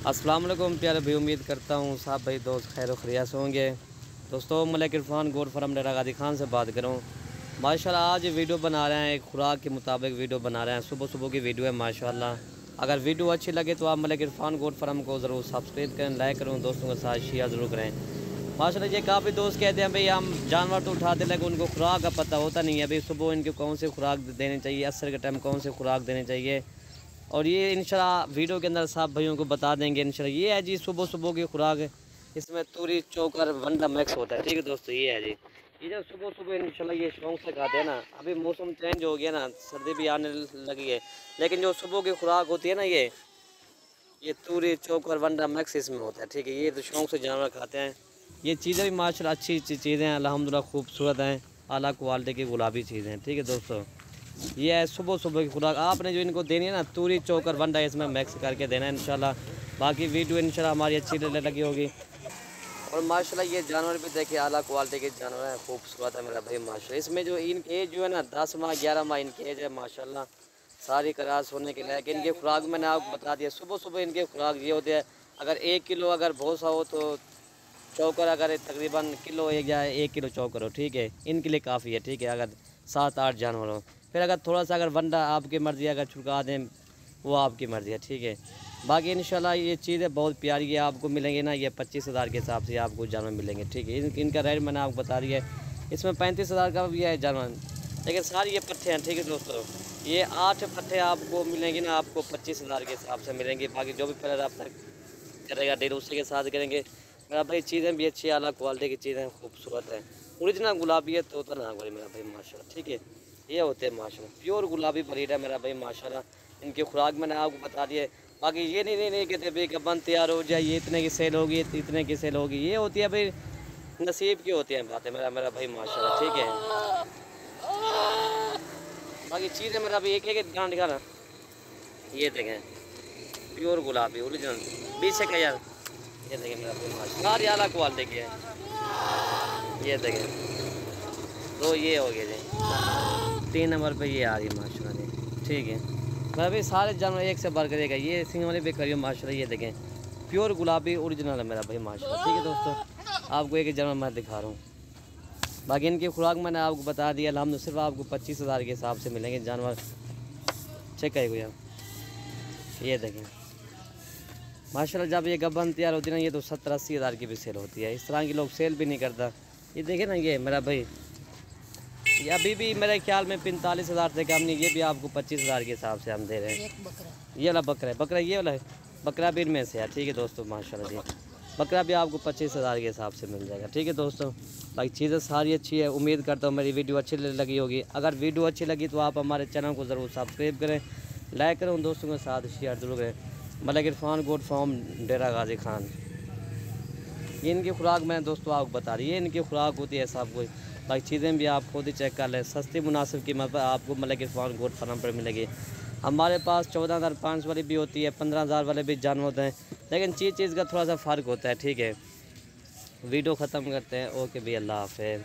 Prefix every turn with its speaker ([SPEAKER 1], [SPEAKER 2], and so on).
[SPEAKER 1] अस्सलाम वालेकुम प्यारे भाई, उम्मीद करता हूँ साहब भाई दोस्त खैर व खैरियत से होंगे। दोस्तों मलिक इरफान गोट फार्म डेरा गाजी खान से बात करूँ। माशाल्लाह आज वीडियो बना रहे हैं, एक खुराक के मुताबिक वीडियो बना रहे हैं। सुबह सुबह की वीडियो है माशाल्लाह। अगर वीडियो अच्छी लगे तो आप मलिक इरफान गोट फार्म को ज़रूर सब्सक्राइब करें, लाइक करें, दोस्तों के साथ शेयर ज़रूर करें। माशाल्लाह ये काफ़ी दोस्त कहते हैं भाई हम जानवर तो उठाते लगे, उनको खुराक का पता होता नहीं है भाई सुबह इनके कौन से खुराक देनी चाहिए, असर के टाइम कौन से खुराक देनी चाहिए। और ये इंशाल्लाह वीडियो के अंदर सब भाइयों को बता देंगे इंशाल्लाह। ये है जी सुबह सुबह की खुराक, इसमें तूरी चोकर वंडा मिक्स होता है। ठीक है दोस्तों, ये है जी। ये जब सुबह सुबह इंशाल्लाह ये शौक से खाते हैं ना। अभी मौसम चेंज हो गया ना, सर्दी भी आने लगी है, लेकिन जो सुबह की खुराक होती है ना ये तूरी चोकर वंडा मिक्स इसमें होता है। ठीक है, ये तो शौक से जानवर खाते हैं। ये चीज़ें भी माशाल्लाह अच्छी चीज़ें हैं, अल्हम्दुलिल्लाह खूबसूरत हैं, आला क्वालिटी की गुलाबी चीज़ें हैं। ठीक है दोस्तों, ये है सुबह सुबह की खुराक। आपने जो इनको देनी है ना तूरी चोकर वंडा, इसमें मिक्स करके देना है इंशाल्लाह। बाकी वीडियो इंशाल्लाह हमारी अच्छी लगी होगी। और माशाल्लाह ये जानवर भी देखिए आला क्वालिटी के जानवर हैं, खूबसूरत है मेरा भाई माशाल्लाह। इसमें जो इनकी एज जो है ना 10 माह 11 माह इनकी एज है माशाल्लाह, सारी क्रास होने के लिए। इनकी खुराक मैंने आपको बता दिया, सुबह सुबह इनकी खुराक ये होती है। अगर 1 किलो अगर भूसा हो तो चोकर अगर तकरीबन किलो या 1 किलो चोकर हो, ठीक है, इनके लिए काफ़ी है। ठीक है, अगर 7-8 जानवर हो। फिर अगर थोड़ा सा अगर वंडा आपकी मर्ज़ी अगर छुड़का दें वो आपकी मर्ज़ी है। ठीक है, बाकी इंशाल्लाह ये चीज़ें बहुत प्यारी है, आपको मिलेंगे ना। ये 25,000 के हिसाब से आपको जानवर मिलेंगे। ठीक है, इनका रेट मैंने आपको बता दिया है। इसमें 35,000 का भी है जानवर, लेकिन सारी ये पट्ठे हैं। ठीक है दोस्तों, ये 8 पट्ठे आपको मिलेंगे ना, आपको 25,000 के हिसाब से मिलेंगे। बाकी जो भी पहले रब्ता करेगा डील उसी के साथ करेंगे। मेरा भाई चीज़ें भी अच्छी आला क्वालिटी की चीज़ें खूबसूरत है, ओरिजिनल गुलाबी है तो ना भाई मेरा भाई माशाल्लाह। ठीक है, ये होते हैं माशाल्लाह प्योर गुलाबी ब्रीड है मेरा भाई माशाल्लाह। इनकी खुराक मैंने आपको बता दी है। बाकी ये नहीं कहते भाई कि बंद तैयार हो जाए, ये इतने की सेल होगी, इतने की सेल होगी। ये होती है भाई नसीब की होती है बातें मेरा भाई माशाल्लाह। ठीक है, बाकी चीज़ें मेरा भाई एक एक गांड दिखाना। ये देखें प्योर गुलाबी ओरिजिनल 20 का यार। ये देखें मेरा भाई माशाल्लाह सारी आला क्वालिटी की है। ये देखें तो ये हो गया जी 3 नंबर पे ये आ रही है माशाल्लाह जी। ठीक है, मैं भी सारे जानवर एक से बढ़ करेगा। ये सिंह वाली भी करियो माशाल्लाह। ये देखें प्योर गुलाबी ओरिजिनल है मेरा भाई माशाल्लाह। ठीक है दोस्तों, आपको एक जानवर मैं दिखा रहा हूँ। बाकी इनकी खुराक मैंने आपको बता दिया। हम सिर्फ आपको 25,000 के हिसाब से मिलेंगे जानवर। चेक करिए, ये देखें माशाल्लाह। जब ये गबन तैयार होती है ना, ये तो 70-80 हज़ार की भी सेल होती है। इस तरह की लोग सेल भी नहीं करता। ये देखें ना, ये मेरा भाई ये अभी भी मेरे ख्याल में 45,000 से कम नहीं। ये भी आपको 25,000 के हिसाब से हम दे रहे हैं। ये वाला बकरा ये वाला है, बकरा भी इनमें से है। ठीक है दोस्तों माशाल्लाह जी, बकरा भी आपको 25,000 के हिसाब से मिल जाएगा। ठीक है दोस्तों, भाई चीज़ें सारी अच्छी है। उम्मीद करता हूँ मेरी वीडियो अच्छी लगी होगी। अगर वीडियो अच्छी लगी तो आप हमारे चैनल को ज़रूर सब्सक्राइब करें, लाइक करें, उन दोस्तों के साथ शेयर जरूर करें। मलिक इरफान गोट फार्म डेरा गाजी खान, ये इनकी खुराक मैंने दोस्तों आपको बता दी। ये इनकी खुराक होती है सब कुछ। बाकी चीज़ें भी आप खुद ही चेक कर लें, सस्ती मुनासिब कीमत पर आपको मलिक इरफान गोट फार्म पर मिलेगी। हमारे पास 14,500 वाली भी होती है, 15,000 वाले भी जानवर होते हैं, लेकिन चीज़ का थोड़ा सा फ़र्क होता है। ठीक है, वीडियो ख़त्म करते हैं। ओके भी, अल्लाह हाफ़िज़।